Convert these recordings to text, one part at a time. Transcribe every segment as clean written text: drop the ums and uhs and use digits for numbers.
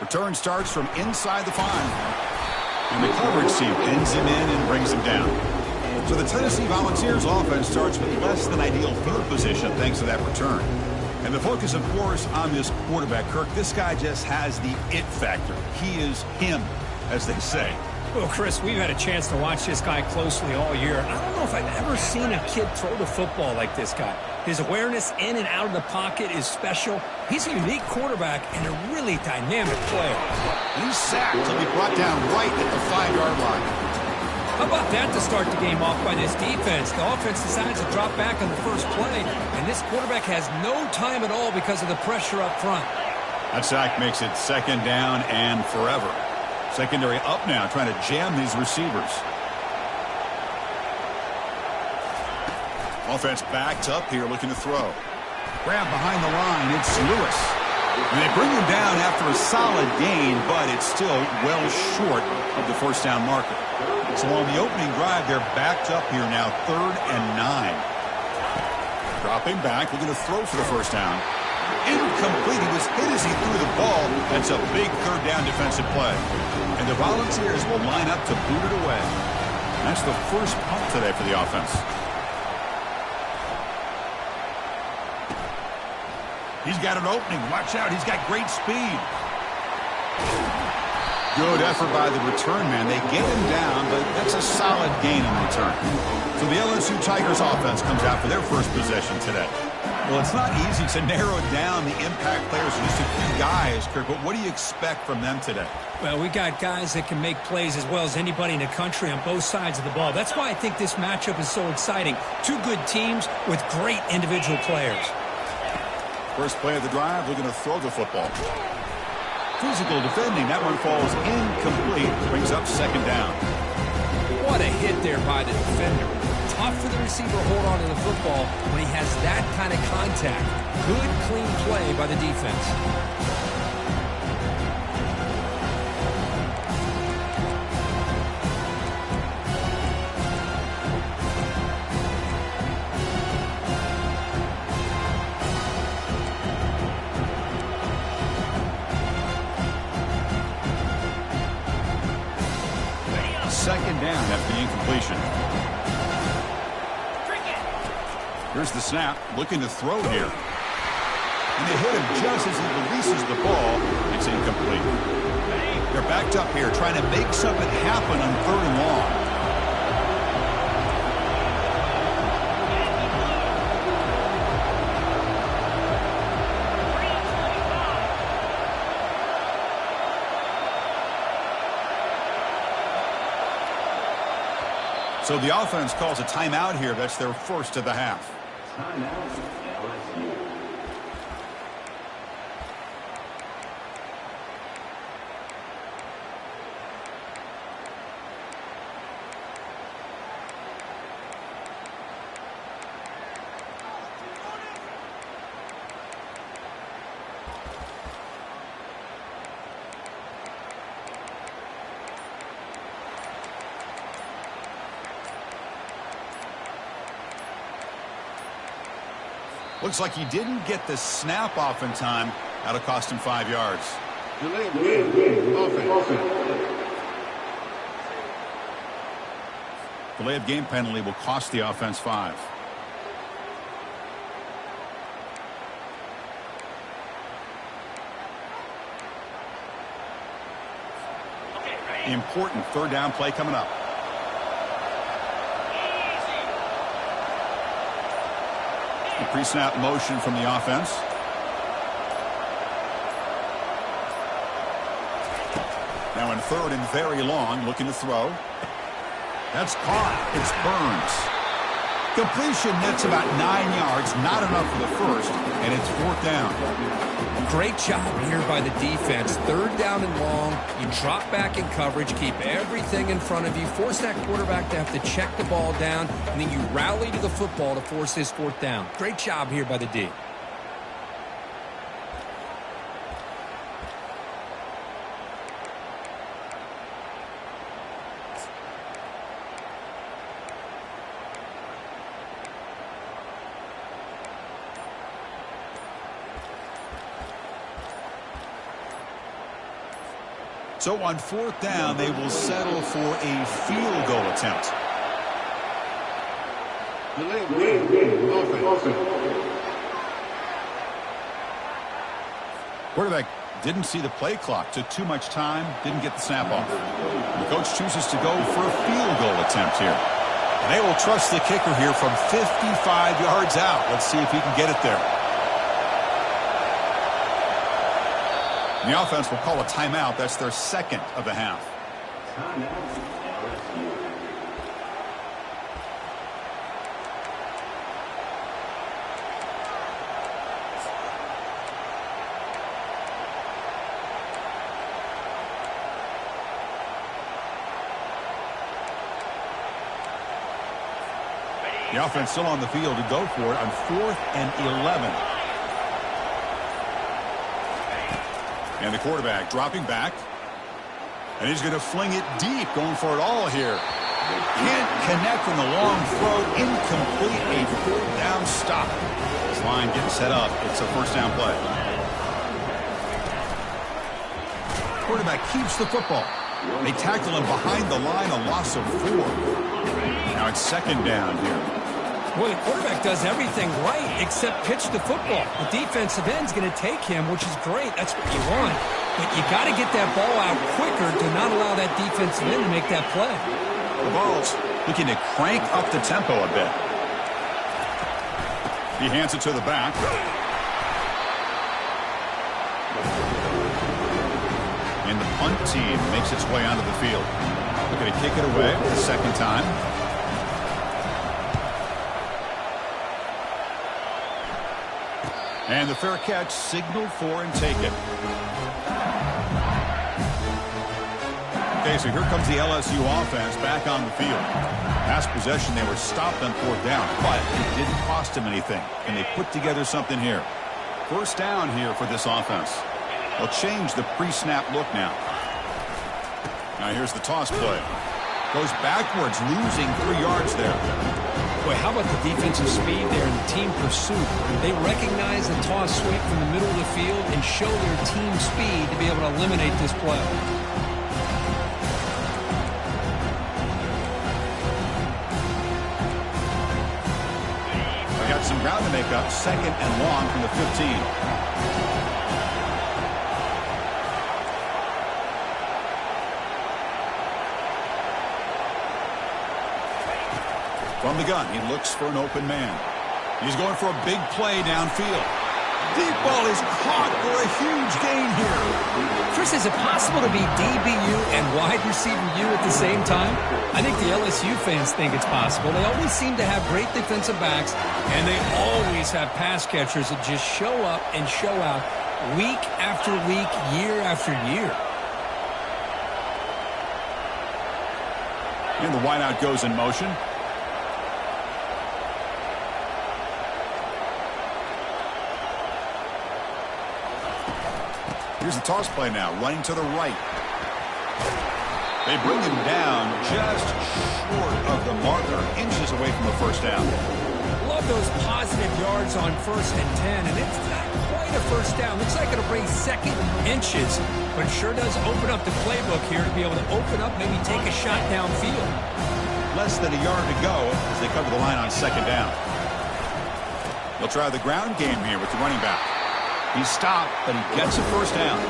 Return starts from inside the 5. And the coverage team pins him in and brings him down. So the Tennessee Volunteers offense starts with less than ideal field position thanks to that return. And the focus, of course, on this quarterback, Kirk. This guy just has the it factor. He is him, as they say. Well, Chris, we've had a chance to watch this guy closely all year. I don't know if I've ever seen a kid throw the football like this guy. His awareness in and out of the pocket is special. He's a unique quarterback and a really dynamic player. He's sacked. He'll be brought down right at the 5-yard line. How about that to start the game off by this defense? The offense decides to drop back on the first play, and this quarterback has no time at all because of the pressure up front. That sack makes it 2nd down and forever. Secondary up now, trying to jam these receivers. Offense backed up here, looking to throw. Grab behind the line, it's Lewis. And they bring him down after a solid gain, but it's still well short of the first down marker. So on the opening drive, they're backed up here now, 3rd and 9. Dropping back, looking to throw for the first down. Incomplete. He was hit as he threw the ball. That's a big 3rd down defensive play. And the Volunteers will line up to boot it away. That's the first punt today for the offense. He's got an opening. Watch out. He's got great speed. Good effort by the return man. They get him down, but that's a solid gain in return. So the LSU Tigers offense comes out for their first possession today. Well, it's not easy to narrow down the impact players, just a few guys, Kirk, but what do you expect from them today? Well, we got guys that can make plays as well as anybody in the country on both sides of the ball. That's why I think this matchup is so exciting. Two good teams with great individual players. First play of the drive, looking to throw the football. Physical defending. That one falls incomplete. Brings up 2nd down. What a hit there by the defender. Tough for the receiver to hold on to the football when he has that kind of contact. Good, clean play by the defense. Second down after the incompletion. Here's the snap, looking to throw here. And they hit him just as he releases the ball. It's incomplete. They're backed up here, trying to make something happen on 3rd and long. So the offense calls a timeout here. That's their first of the half. Looks like he didn't get the snap off in time. That'll cost him 5 yards. Delay of game penalty will cost the offense 5. Important 3rd down play coming up. The pre-snap motion from the offense. Now in 3rd and very long, looking to throw. That's caught. It's Burns. Completion nets about 9 yards, not enough for the first, and it's 4th down. Great job here by the defense. 3rd down and long. You drop back in coverage, keep everything in front of you, force that quarterback to have to check the ball down, and then you rally to the football to force this 4th down. Great job here by the D. So on 4th down, they will settle for a field goal attempt. Quarterback didn't see the play clock, took too much time, didn't get the snap off. The coach chooses to go for a field goal attempt here. And they will trust the kicker here from 55 yards out. Let's see if he can get it there. And the offense will call a timeout. That's their second of the half. The offense still on the field to go for it on 4th and 11. And the quarterback dropping back. And he's going to fling it deep, going for it all here. Can't connect on the long throw. Incomplete, a 4th down stop. This line getting set up. It's a 1st down play. Quarterback keeps the football. They tackle him behind the line, a loss of 4. Now it's 2nd down here. Well, the quarterback does everything right except pitch the football. The defensive end's going to take him, which is great. That's what you want. But you got to get that ball out quicker to not allow that defensive end to make that play. The ball's looking to crank up the tempo a bit. He hands it to the back. And the punt team makes its way onto the field. Looking to kick it away for the 2nd time. And the fair catch signaled for and taken. Okay, so here comes the LSU offense back on the field. Last possession, they were stopped on 4th down, but it didn't cost them anything. And they put together something here. 1st down here for this offense. They'll change the pre-snap look now. Now here's the toss play. Goes backwards, losing 3 yards there. Boy, how about the defensive speed there and the team pursuit? They recognize the toss sweep from the middle of the field and show their team speed to be able to eliminate this play. They got some ground to make up. 2nd and long from the 15. From the gun, he looks for an open man. He's going for a big play downfield. Deep ball is caught for a huge gain here. Chris, is it possible to be DBU and wide receiver U at the same time? I think the LSU fans think it's possible. They always seem to have great defensive backs, and they always have pass catchers that just show up and show out week after week, year after year. And the wideout goes in motion. Here's the toss play now, running to the right. They bring him down just short of the marker, inches away from the 1st down. Love those positive yards on 1st and 10, and it's not quite a 1st down. Looks like it'll bring 2nd inches, but it sure does open up the playbook here to be able to open up, maybe take a shot downfield. Less than a yard to go as they cover the line on 2nd down. They'll try the ground game here with the running back. He's stopped, but he gets a 1st down.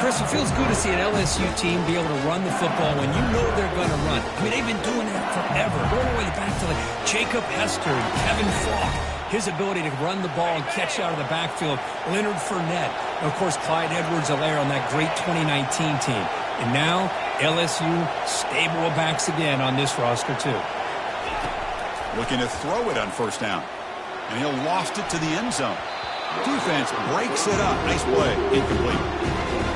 Chris, it feels good to see an LSU team be able to run the football when you know they're going to run. I mean, they've been doing that forever, going all the way back to like Jacob Hester and Kevin Falk. His ability to run the ball and catch out of the backfield, Leonard Fournette, and of course Clyde Edwards-Helaire on that great 2019 team. And now LSU stable of backs again on this roster too. Looking to throw it on 1st down, and he'll loft it to the end zone. Defense breaks it up. Nice play. Incomplete.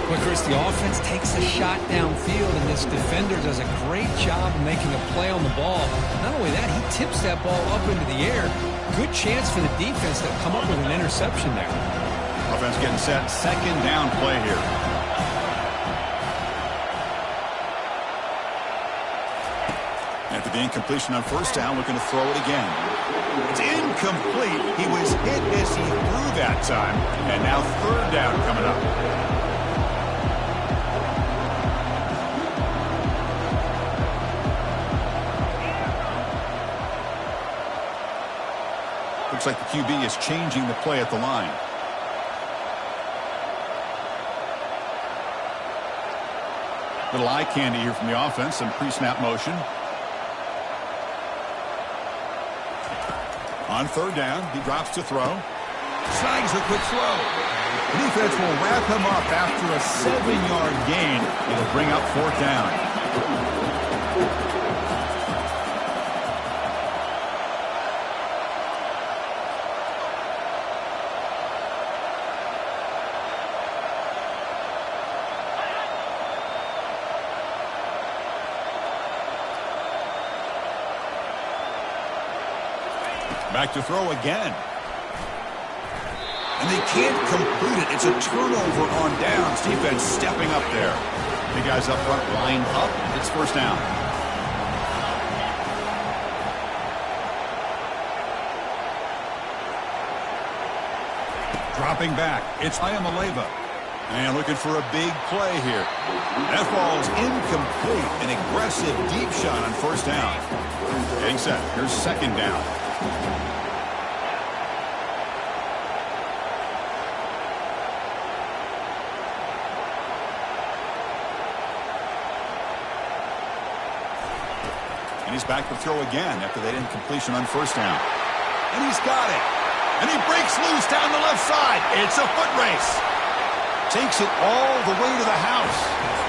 But Chris, the offense takes a shot downfield, and this defender does a great job of making a play on the ball. Not only that, he tips that ball up into the air. Good chance for the defense to come up with an interception there. Offense getting set. 2nd down play here. After the incompletion on 1st down, looking to throw it again. It's incomplete. He was hit as he threw that time. And now 3rd down coming up. Looks like the QB is changing the play at the line. Little eye candy here from the offense. Some pre-snap motion. On third down, he drops to throw. Snags a quick throw. The defense will wrap him up after a 7-yard gain. It'll bring up fourth down. Back to throw again. And they can't complete it. It's a turnover on downs. Defense stepping up there. The guys up front line up. It's first down. Dropping back. It's Iamaleava. And looking for a big play here. That ball's incomplete. An aggressive deep shot on first down. Getting set. Here's second down. And he's back to throw again after that incompletion on first down. And he's got it. And he breaks loose down the left side. It's a foot race. Takes it all the way to the house.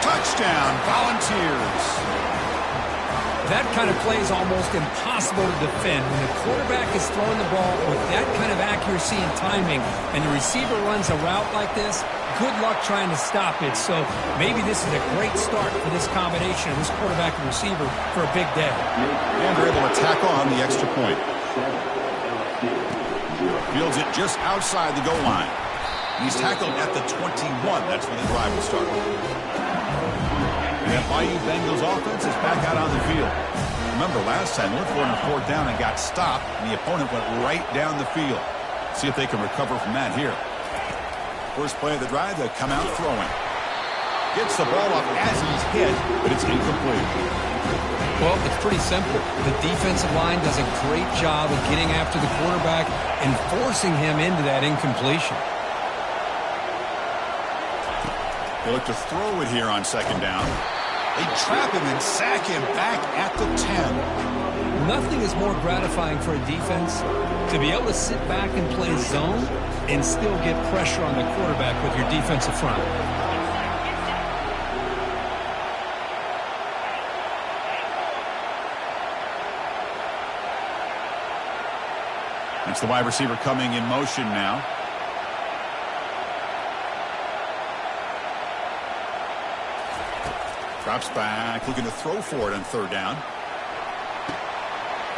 Touchdown, Volunteers. That kind of play is almost impossible to defend. When the quarterback is throwing the ball with that kind of accuracy and timing, and the receiver runs a route like this, good luck trying to stop it. So maybe this is a great start for this combination of this quarterback and receiver for a big day. And they're able to tack on the extra point. Fields it just outside the goal line. He's tackled at the 21. That's where the drive will start. And that Bayou Bengals offense is back out on the field. Remember, last time they went for it on fourth down and got stopped, and the opponent went right down the field. See if they can recover from that here. First play of the drive, they come out throwing. Gets the ball up as he's hit, but it's incomplete. Well, it's pretty simple. The defensive line does a great job of getting after the quarterback and forcing him into that incompletion. They look to throw it here on second down. They trap him and sack him back at the 10. Nothing is more gratifying for a defense to be able to sit back and play zone and still get pressure on the quarterback with your defensive front. It's the wide receiver coming in motion now. Drops back, looking to throw for it on third down.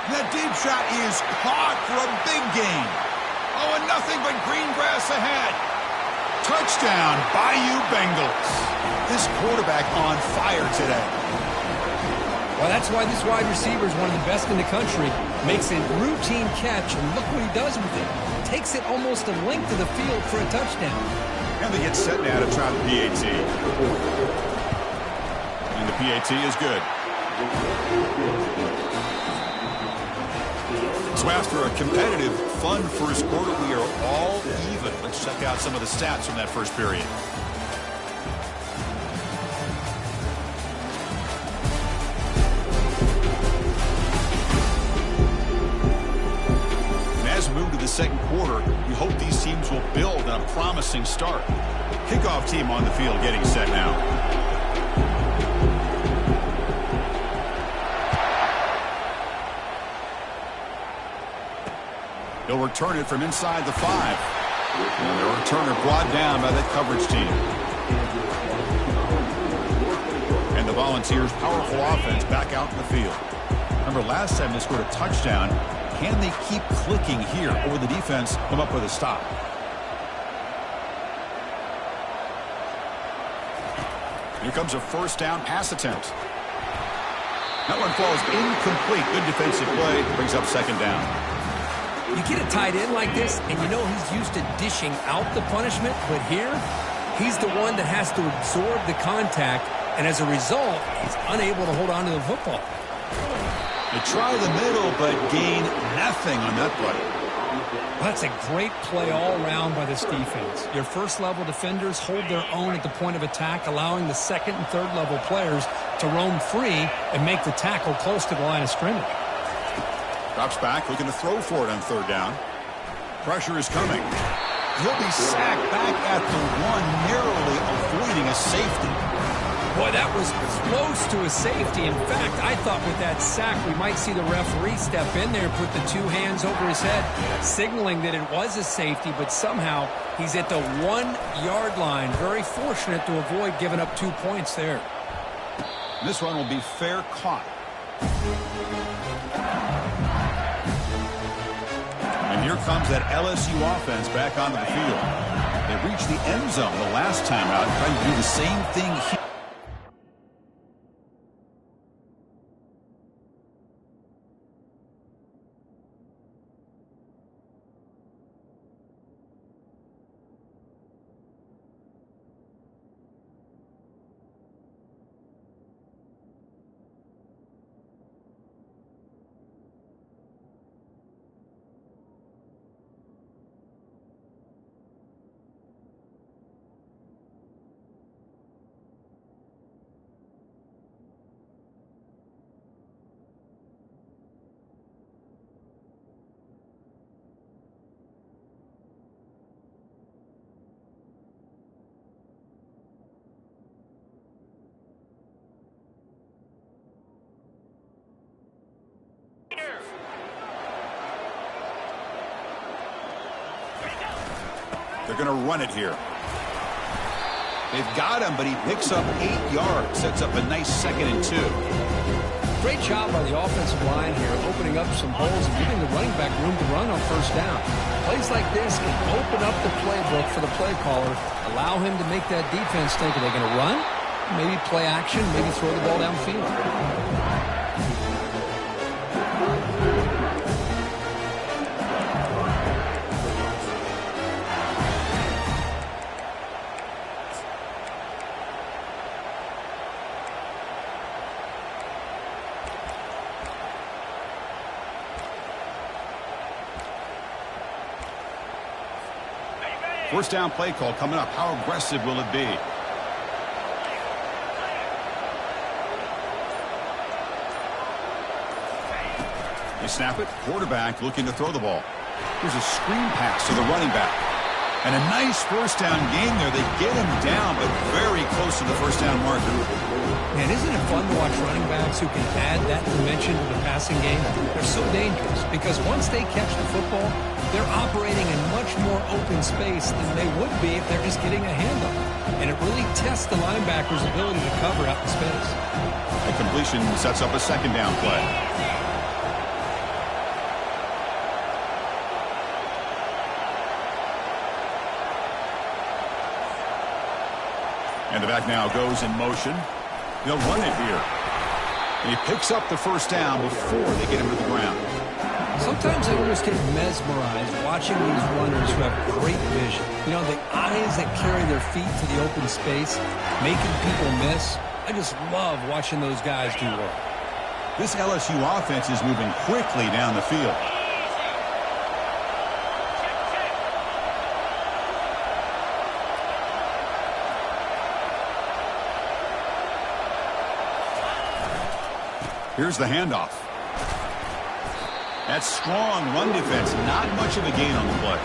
That deep shot is caught for a big gain. Oh, and nothing but green grass ahead. Touchdown, Bayou Bengals. This quarterback on fire today. Well, that's why this wide receiver is one of the best in the country. Makes a routine catch, and look what he does with it. Takes it almost a length of the field for a touchdown. And they get set now to try the PAT. And the PAT is good. So after a competitive, fun first quarter, we are all even. Let's check out some of the stats from that first period. Second quarter, we hope these teams will build on a promising start. Kickoff team on the field getting set now. They'll return it from inside the 5. And the returner brought down by that coverage team. And the Volunteers' powerful offense back out in the field. Remember, last time they scored a touchdown. Can they keep clicking here, or will the defense come up with a stop? Here comes a first down pass attempt. That one falls incomplete. Good defensive play. Brings up second down. You get a tight end like this, and you know he's used to dishing out the punishment, but here, he's the one that has to absorb the contact, and as a result, he's unable to hold on to the football. They try the middle, but gain nothing on that play. Well, that's a great play all around by this defense. Your first-level defenders hold their own at the point of attack, allowing the second- and third-level players to roam free and make the tackle close to the line of scrimmage. Drops back, looking to throw for it on third down. Pressure is coming. He'll be sacked back at the one, narrowly avoiding a safety. Boy, that was close to a safety. In fact, I thought with that sack we might see the referee step in there and put the two hands over his head, signaling that it was a safety, but somehow he's at the 1-yard line. Very fortunate to avoid giving up 2 points there. This one will be fair caught. And here comes that LSU offense back onto the field. They reached the end zone the last time out, trying to do the same thing here. They're going to run it here. They've got him, but he picks up 8 yards. Sets up a nice 2nd and 2. Great job by the offensive line here, opening up some holes and giving the running back room to run on first down. Plays like this can open up the playbook for the play caller, allow him to make that defense think, are they going to run? Maybe play action, maybe throw the ball downfield. First down play call coming up. How aggressive will it be? They snap it. Quarterback looking to throw the ball. Here's a screen pass to the running back. And a nice first down gain there. They get him down, but very close to the first down marker. Man, isn't it fun to watch running backs who can add that dimension to the passing game? They're so dangerous because once they catch the football, they're operating in much more open space than they would be if they're just getting a handoff. And it really tests the linebacker's ability to cover out the space. A completion sets up a second down play. And the back now goes in motion. They'll run it here. And he picks up the first down before they get him to the ground. Sometimes I almost get mesmerized watching these runners who have great vision. You know, the eyes that carry their feet to the open space, making people miss. I just love watching those guys do work. This LSU offense is moving quickly down the field. Here's the handoff. That strong run defense, not much of a gain on the play.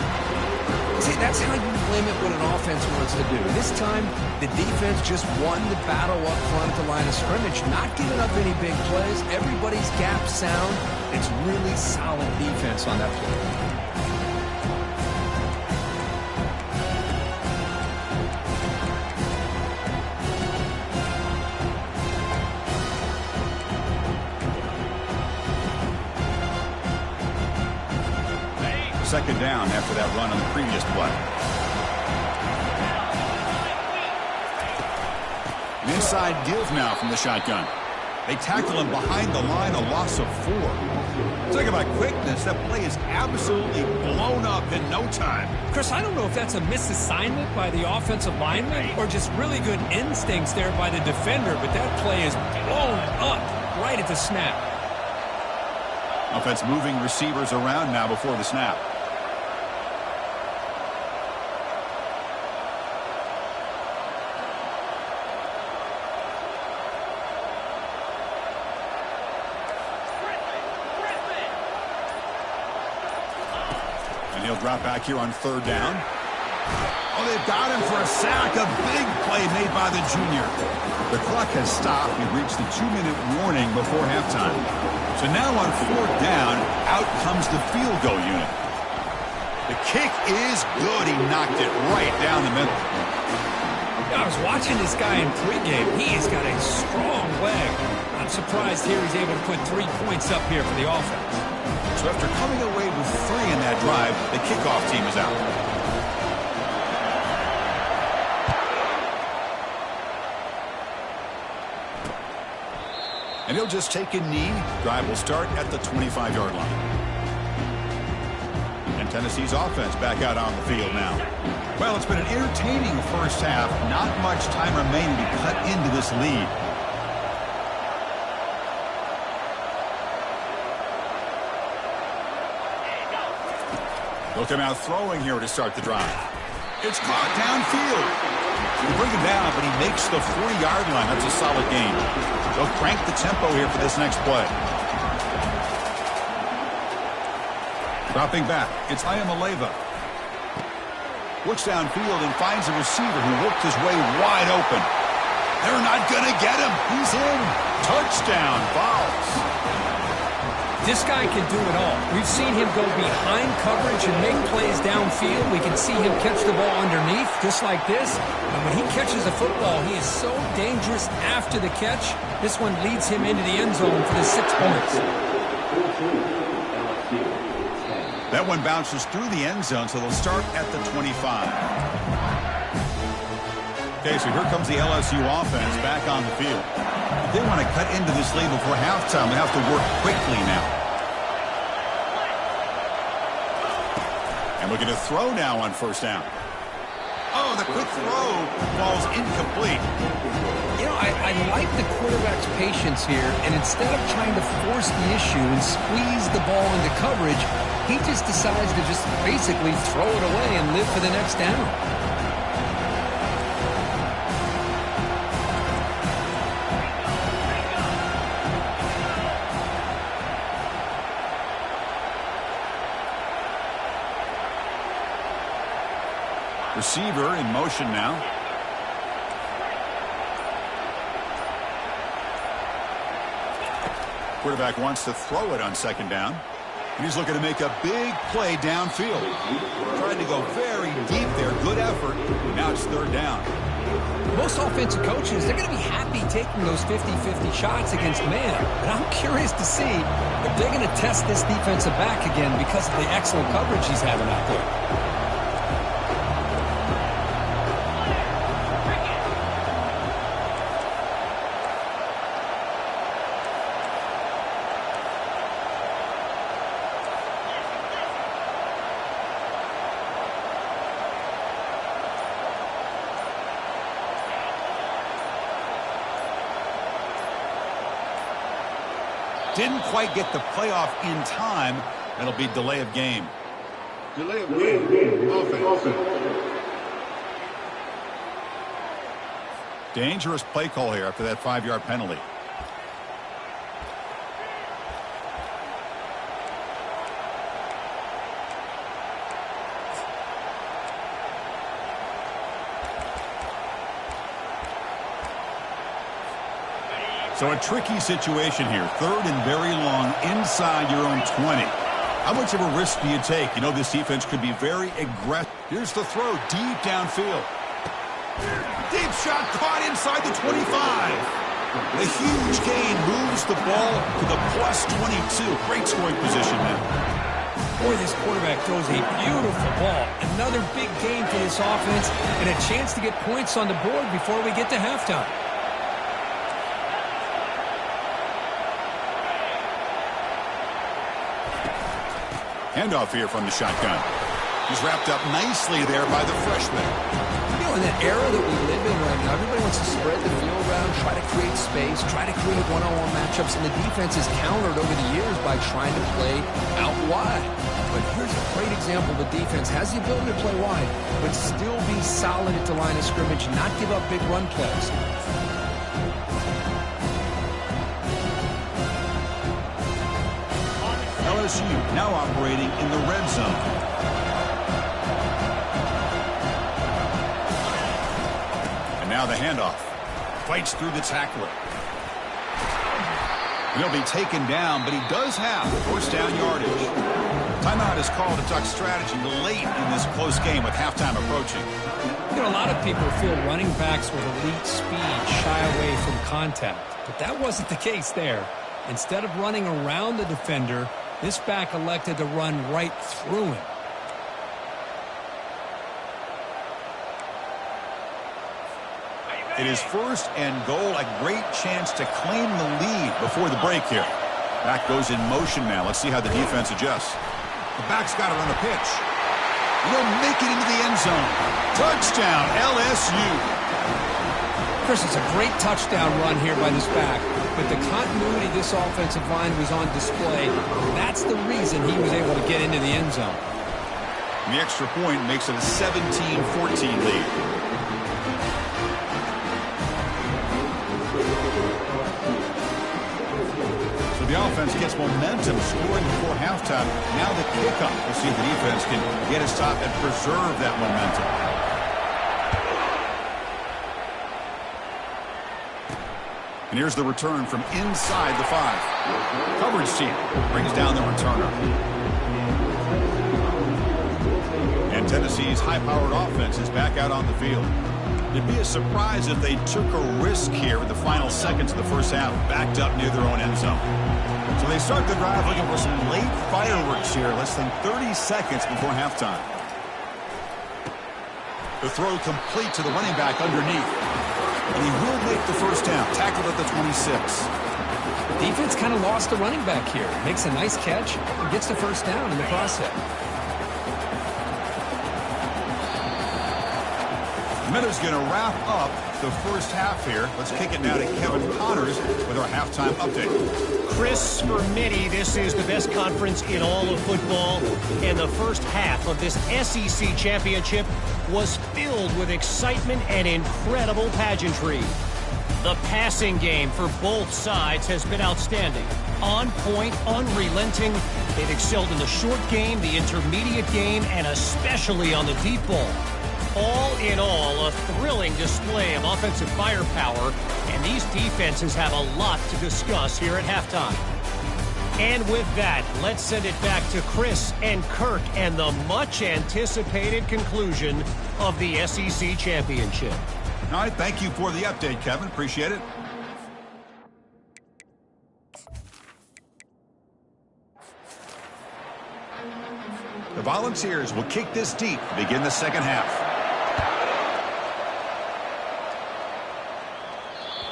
See, that's how you limit what an offense wants to do. This time, the defense just won the battle up front at the line of scrimmage, not giving up any big plays. Everybody's gap sound. It's really solid defense on that play. Second down after that run on the previous play. An inside give now from the shotgun. They tackle him behind the line, a loss of 4. Talk about quickness. That play is absolutely blown up in no time. Chris, I don't know if that's a misassignment by the offensive lineman or just really good instincts there by the defender, but that play is blown up right at the snap. Offense moving receivers around now before the snap. And he'll drop back here on 3rd down. Oh, they've got him for a sack. A big play made by the junior. The clock has stopped. We've reached the 2-minute warning before halftime. So now on 4th down, out comes the field goal unit. The kick is good. He knocked it right down the middle. I was watching this guy in pregame. He has got a strong leg. I'm surprised here he's able to put 3 points up here for the offense. So after coming away with 3 in that drive, the kickoff team is out. And he'll just take a knee. Drive will start at the 25-yard line. And Tennessee's offense back out on the field now. Well, it's been an entertaining first half. Not much time remaining to cut into this lead. They'll come out throwing here to start the drive. It's caught downfield. They bring him down, but he makes the 40-yard line. That's a solid gain. They'll crank the tempo here for this next play. Dropping back, it's Ayamaleva. Looks downfield and finds a receiver who worked his way wide open. They're not going to get him. He's in. Touchdown, Vols. This guy can do it all. We've seen him go behind coverage and make plays downfield. We can see him catch the ball underneath, just like this. And when he catches the football, he is so dangerous after the catch. This one leads him into the end zone for the 6 points. That one bounces through the end zone, so they'll start at the 25. Okay, so here comes the LSU offense back on the field. If they want to cut into this lead before halftime, they have to work quickly now. And we're going to throw now on 1st down. Oh, the quick throw falls incomplete. You know, I like the quarterback's patience here, and instead of trying to force the issue and squeeze the ball into coverage, he just decides to just basically throw it away and live for the next down. Receiver in motion now. Quarterback wants to throw it on 2nd down. He's looking to make a big play downfield. Trying to go very deep there. Good effort. Now it's 3rd down. Most offensive coaches, they're going to be happy taking those 50-50 shots against man. But I'm curious to see if they're going to test this defensive back again because of the excellent coverage he's having out there. Didn't quite get the playoff in time. It'll be delay of game. Delay of game. Offense. Dangerous play call here after that 5-yard penalty. So a tricky situation here. 3rd and very long inside your own 20. How much of a risk do you take? You know this defense could be very aggressive. Here's the throw deep downfield. Deep shot caught inside the 25. A huge gain moves the ball to the plus 22. Great scoring position now. Boy, this quarterback throws a beautiful ball. Another big gain for this offense and a chance to get points on the board before we get to halftime. Handoff here from the shotgun. He's wrapped up nicely there by the freshman. You know, in that era that we live in right now, everybody wants to spread the field around, try to create space, try to create one-on-one matchups, and the defense is countered over the years by trying to play out wide. But here's a great example. The defense has the ability to play wide, but still be solid at the line of scrimmage, not give up big run plays. LSU now operating in the red zone. Now the handoff. Fights through the tackler. He'll be taken down, but he does have first down yardage. Timeout is called to talk strategy late in this close game with halftime approaching. You know, a lot of people feel running backs with elite speed shy away from contact, but that wasn't the case there. Instead of running around the defender, this back elected to run right through him. It is first and goal, a great chance to claim the lead before the break here. Back goes in motion now. Let's see how the defense adjusts. The back's got it on the pitch. He'll make it into the end zone. Touchdown, LSU. Chris, it's a great touchdown run here by this back. But the continuity this offensive line was on display. That's the reason he was able to get into the end zone. The extra point makes it a 17-14 lead. So the offense gets momentum, scoring before halftime. Now the kickoff. We'll see if the defense can get his top and preserve that momentum. And here's the return from inside the 5. Coverage team brings down the returner. And Tennessee's high-powered offense is back out on the field. It'd be a surprise if they took a risk here in the final seconds of the first half, backed up near their own end zone. So they start the drive looking for some late fireworks here, less than 30 seconds before halftime. The throw complete to the running back underneath. And he will make the first down, tackled at the 26. The defense kind of lost the running back here. Makes a nice catch and gets the first down in the process. Meadows going to wrap up the first half here. Let's kick it now to Kevin Connors with our halftime update. Chris, for many, this is the best conference in all of football. And the first half of this SEC championship was filled with excitement and incredible pageantry. The passing game for both sides has been outstanding. On point, unrelenting. They've excelled in the short game, the intermediate game, and especially on the deep ball. All in all, a thrilling display of offensive firepower, and these defenses have a lot to discuss here at halftime. And with that, let's send it back to Chris and Kirk and the much-anticipated conclusion of the SEC Championship. All right, thank you for the update, Kevin. Appreciate it. The Volunteers will kick this deep to begin the second half.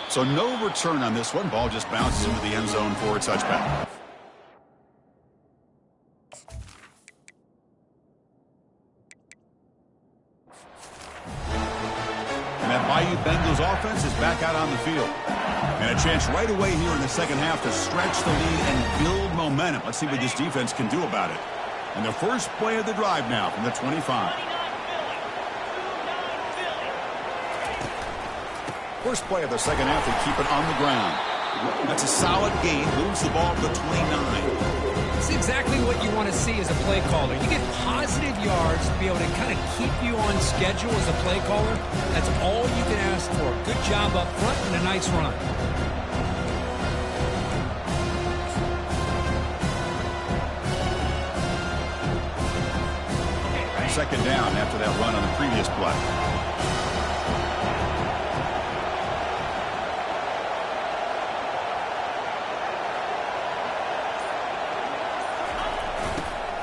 So no return on this one. Ball just bounces into the end zone for a touchback. And that Bayou Bengals offense is back out on the field. And a chance right away here in the second half to stretch the lead and build momentum. Let's see what this defense can do about it. And the first play of the drive now from the 25. First play of the second half, they keep it on the ground. That's a solid gain. Moves the ball to the 29. It's exactly what you want to see as a play caller. You get positive yards to be able to kind of keep you on schedule as a play caller. That's all you can ask for. Good job up front and a nice run. Second down after that run on the previous play.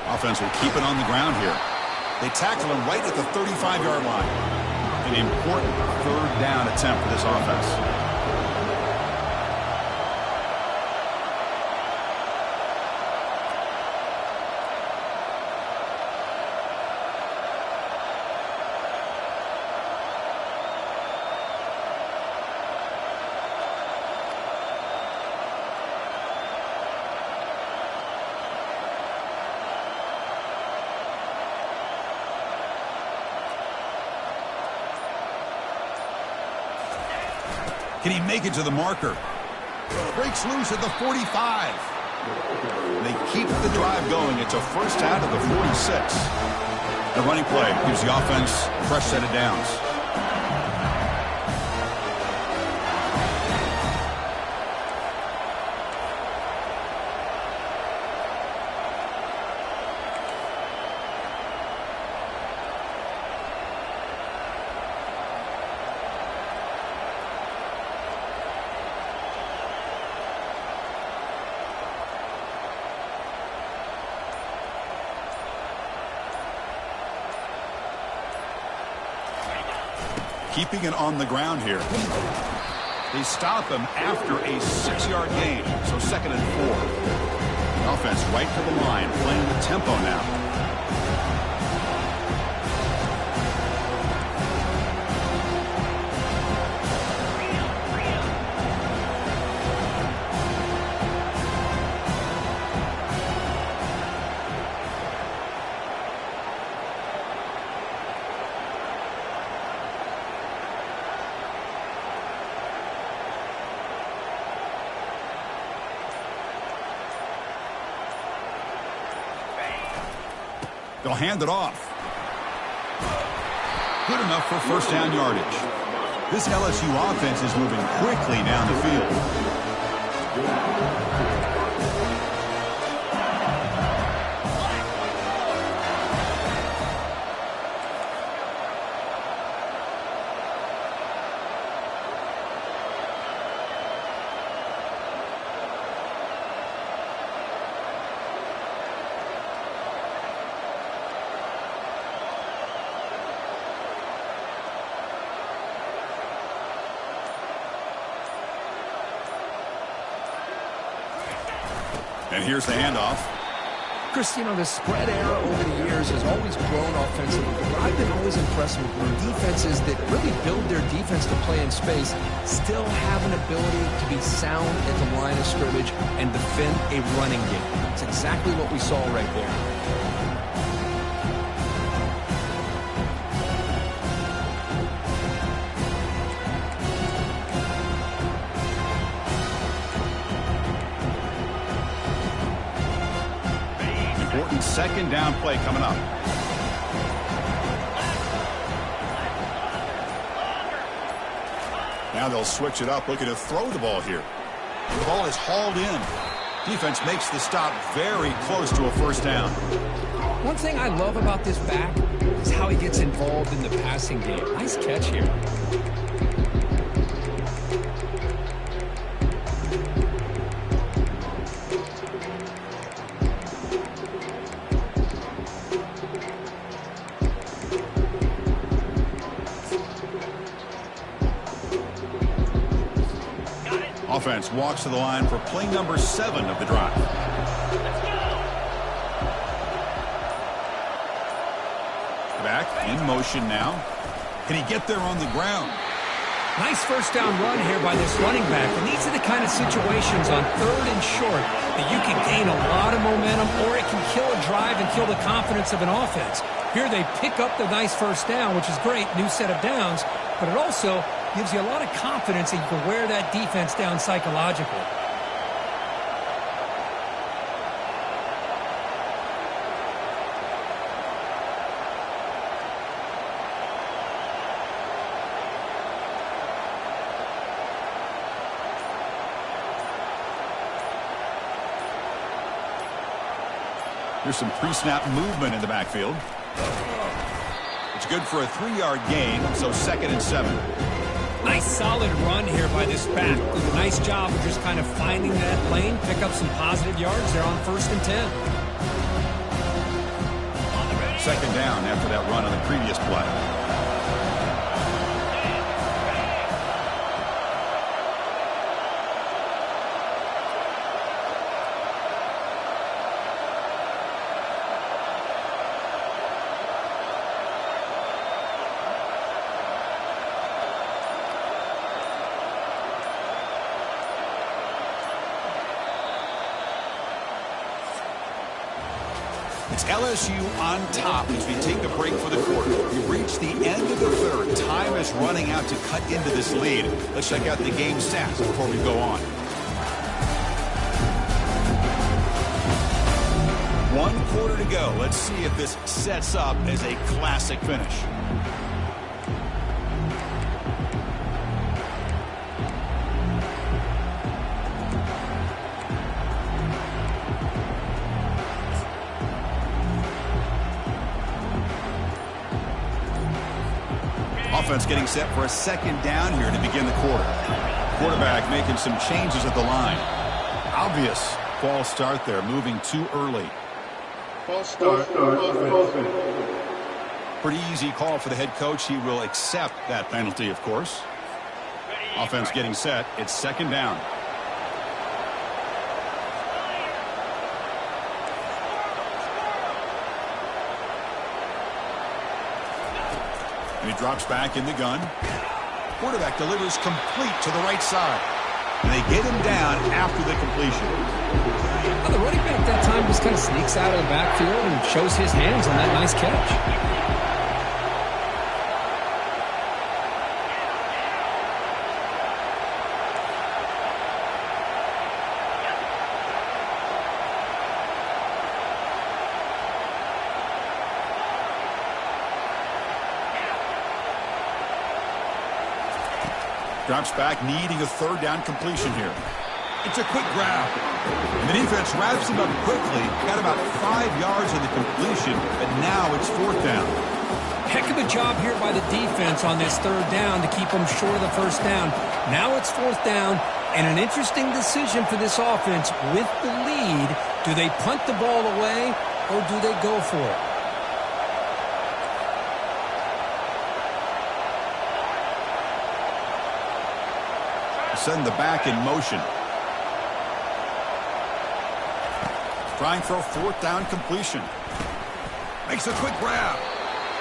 Offense will keep it on the ground here. They tackle him right at the 35-yard line. An important third down attempt for this offense. Can he make it to the marker? Breaks loose at the 45. They keep the drive going. It's a first out of the 46. The running play gives the offense a fresh set of downs. keeping it on the ground here. They stop him after a 6-yard gain, so 2nd and 4. The offense right to the line, playing with tempo now. They'll hand it off. Good enough for first down yardage. This LSU offense is moving quickly down the field. And here's the handoff. Chris, you know, the spread era over the years has always grown offensively. But I've been always impressed with defenses that really build their defense to play in space, still have an ability to be sound at the line of scrimmage and defend a running game. It's exactly what we saw right there. Second down play coming up. Now they'll switch it up, looking to throw the ball here. The ball is hauled in. Defense makes the stop very close to a first down. One thing I love about this back is how he gets involved in the passing game. Nice catch here. Offense walks to the line for play number 7 of the drive. Back in motion now. Can he get there on the ground? Nice first down run here by this running back. And these are the kind of situations on 3rd and short that you can gain a lot of momentum, or it can kill a drive and kill the confidence of an offense. Here they pick up the nice first down, which is great, new set of downs, but it also gives you a lot of confidence that you can wear that defense down psychologically. There's some pre-snap movement in the backfield. It's good for a 3-yard gain, so 2nd and 7. Nice solid run here by this back. Did a nice job of just kind of finding that lane, pick up some positive yards. They're on 1st and 10. 2nd down after that run on the previous play. It's LSU on top as we take the break for the quarter. We've reached the end of the 3rd. Time is running out to cut into this lead. Let's check out the game stats before we go on. 1 quarter to go. Let's see if this sets up as a classic finish. Offense getting set for a 2nd down here to begin the quarter. Quarterback making some changes at the line. Obvious false start there, moving too early. False start. Offense. Pretty easy call for the head coach. He will accept that penalty, of course. Offense getting set. It's second down. And he drops back in the gun. Quarterback delivers complete to the right side. And they get him down after the completion. Well, the running back that time just kind of sneaks out of the backfield and shows his hands on that nice catch. Drops back, needing a third down completion here. It's a quick grab. And the defense wraps him up quickly. Got about 5 yards on the completion, but now it's fourth down. Heck of a job here by the defense on this third down to keep them short of the first down. Now it's fourth down, and an interesting decision for this offense with the lead. Do they punt the ball away, or do they go for it? Send the back in motion. Trying for a fourth down completion. Makes a quick grab.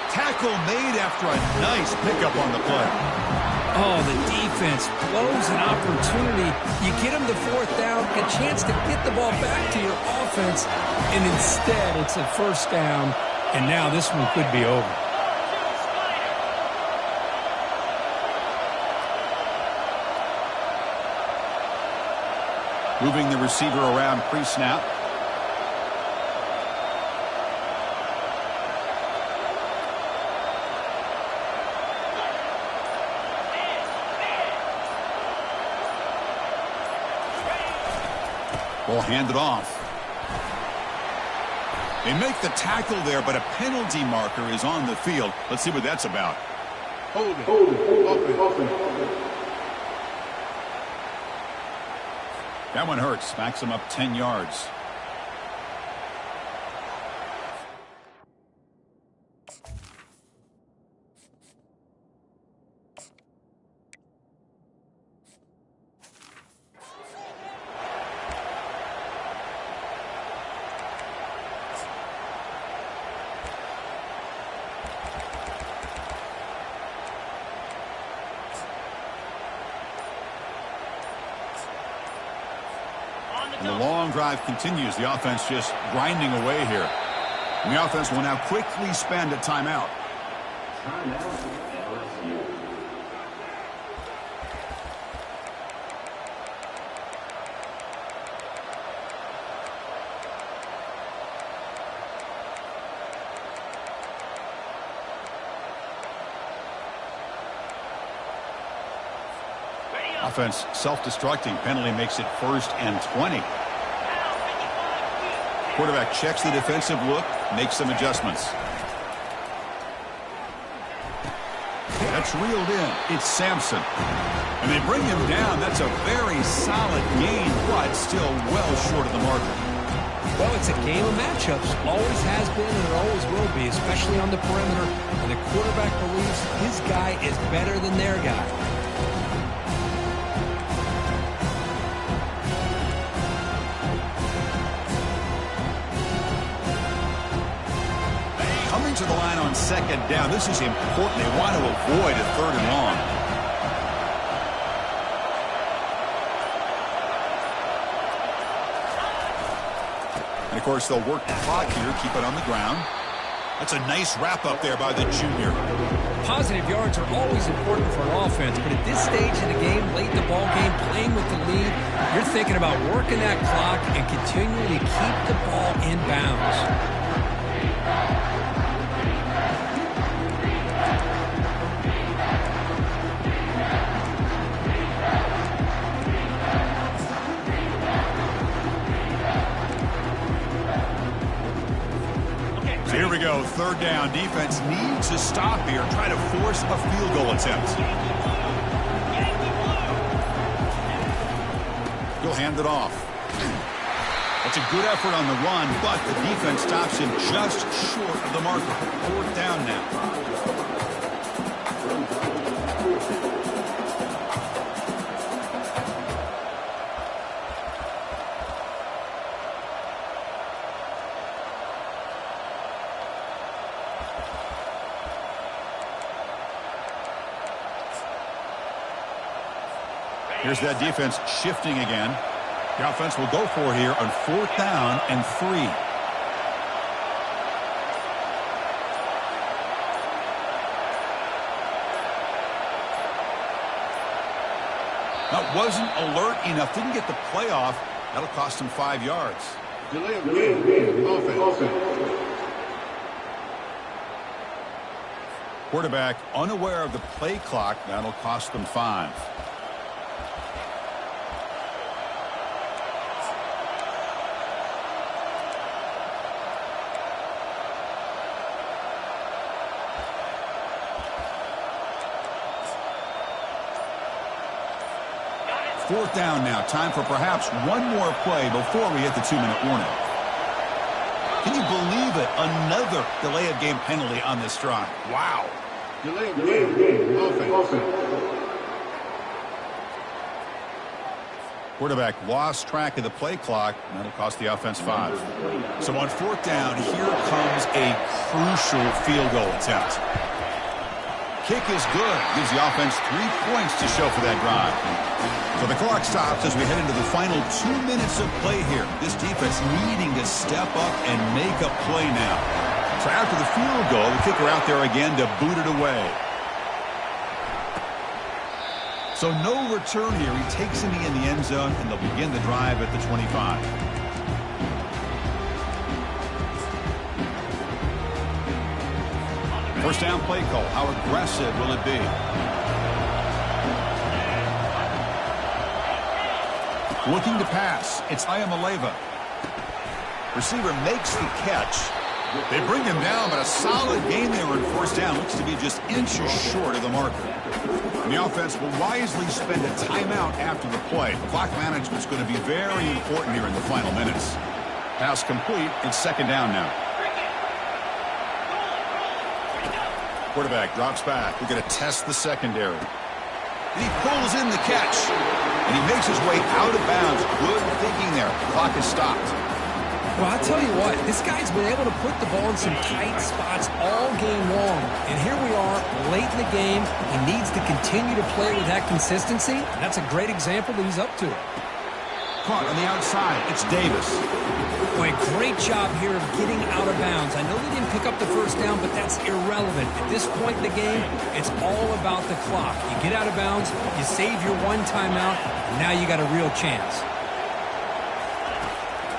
Tackle made after a nice pickup on the play. Oh, the defense blows an opportunity. You get them to fourth down, a chance to get the ball back to your offense, and instead it's a first down, and now this one could be over. Moving the receiver around pre-snap. Ball handed off. They make the tackle there, but a penalty marker is on the field. Let's see what that's about. Hold it. That one hurts. Backs him up 10 yards. And the long drive continues. The offense just grinding away here. And the offense will now quickly spend a timeout. Offense self-destructing. Penalty makes it 1st and 20. Quarterback checks the defensive look, makes some adjustments. That's reeled in. It's Sampson. And they bring him down. That's a very solid gain, but still well short of the marker. Well, it's a game of matchups. Always has been and it always will be, especially on the perimeter. And the quarterback believes his guy is better than their guy. Coming to the line on second down. This is important. They want to avoid a 3rd and long. And, of course, they'll work the clock here, keep it on the ground. That's a nice wrap-up there by the junior. Positive yards are always important for an offense, but at this stage in the game, late in the ball game, playing with the lead, you're thinking about working that clock and continuing to keep the ball in bounds. Here we go, 3rd down. Defense needs to stop here, try to force a field goal attempt. He'll hand it off. It's a good effort on the run, but the defense stops him just short of the marker. 4th down now. Here's that defense shifting again. The offense will go for here on 4th down and 3. That wasn't alert enough. Didn't get the play off. That'll cost him 5 yards. Delay of game. Offense. Quarterback unaware of the play clock. That'll cost them 5. Fourth down now. Time for perhaps one more play before we hit the 2-minute warning. Can you believe it? Another delay of game penalty on this drive. Wow. Delay of game. Offense. Quarterback lost track of the play clock, and that'll cost the offense 5. So on 4th down, here comes a crucial field goal attempt. Kick is good. Gives the offense 3 points to show for that drive. So the clock stops as we head into the final 2 minutes of play here. This defense needing to step up and make a play now. So after the field goal, the kicker out there again to boot it away. So no return here. He takes him in the end zone, and they'll begin the drive at the 25. First down play call. How aggressive will it be? Looking to pass. It's Iamaleava. Receiver makes the catch. They bring him down, but a solid gain there on 4th down. Looks to be just inches short of the marker. And the offense will wisely spend a timeout after the play. Clock management's going to be very important here in the final minutes. Pass complete. It's 2nd down now. Quarterback drops back. We're going to test the secondary. And he pulls in the catch. And he makes his way out of bounds. Good thinking there. The clock is stopped. Well, I'll tell you what, this guy's been able to put the ball in some tight spots all game long. And here we are, late in the game. He needs to continue to play with that consistency. And that's a great example that he's up to it. Caught on the outside. It's Davis. Boy, great job here of getting out of bounds. I know they didn't pick up the 1st down, but that's irrelevant. At this point in the game, it's all about the clock. You get out of bounds, you save your 1 timeout, and now you got a real chance.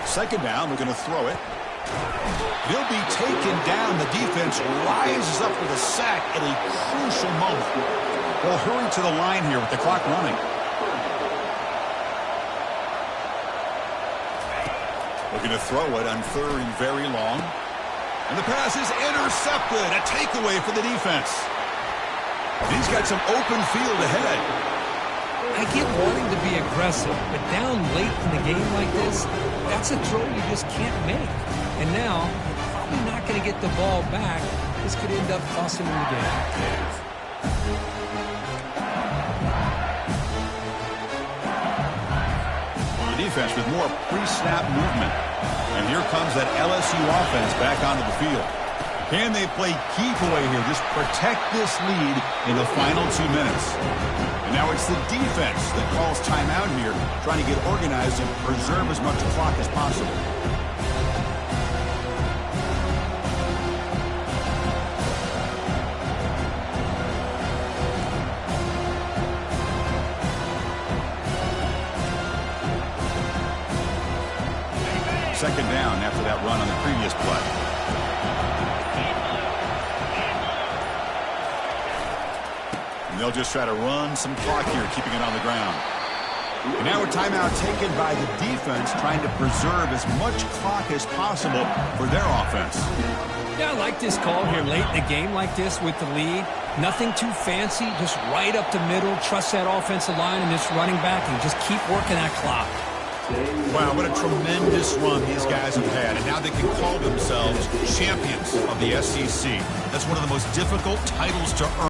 2nd down, we're going to throw it. He'll be taken down. The defense rises up with a sack at a crucial moment. They'll hurry to the line here with the clock running. Looking to throw it on 3rd and very long. And the pass is intercepted. A takeaway for the defense. He's got some open field ahead. I get wanting to be aggressive, but down late in the game like this, that's a throw you just can't make. And now, probably not going to get the ball back. This could end up costing him the game. The defense with more pre-snap movement. And here comes that LSU offense back onto the field. Can they play keep away here? Just protect this lead in the final 2 minutes. And now it's the defense that calls timeout here, trying to get organized and preserve as much clock as possible. Second down after that run on the previous play. And they'll just try to run some clock here, keeping it on the ground. And now a timeout taken by the defense, trying to preserve as much clock as possible for their offense. Yeah, I like this call here late in the game like this with the lead. Nothing too fancy, just right up the middle. Trust that offensive line and this running back and just keep working that clock. Wow, what a tremendous run these guys have had, and now they can call themselves champions of the SEC. That's one of the most difficult titles to earn.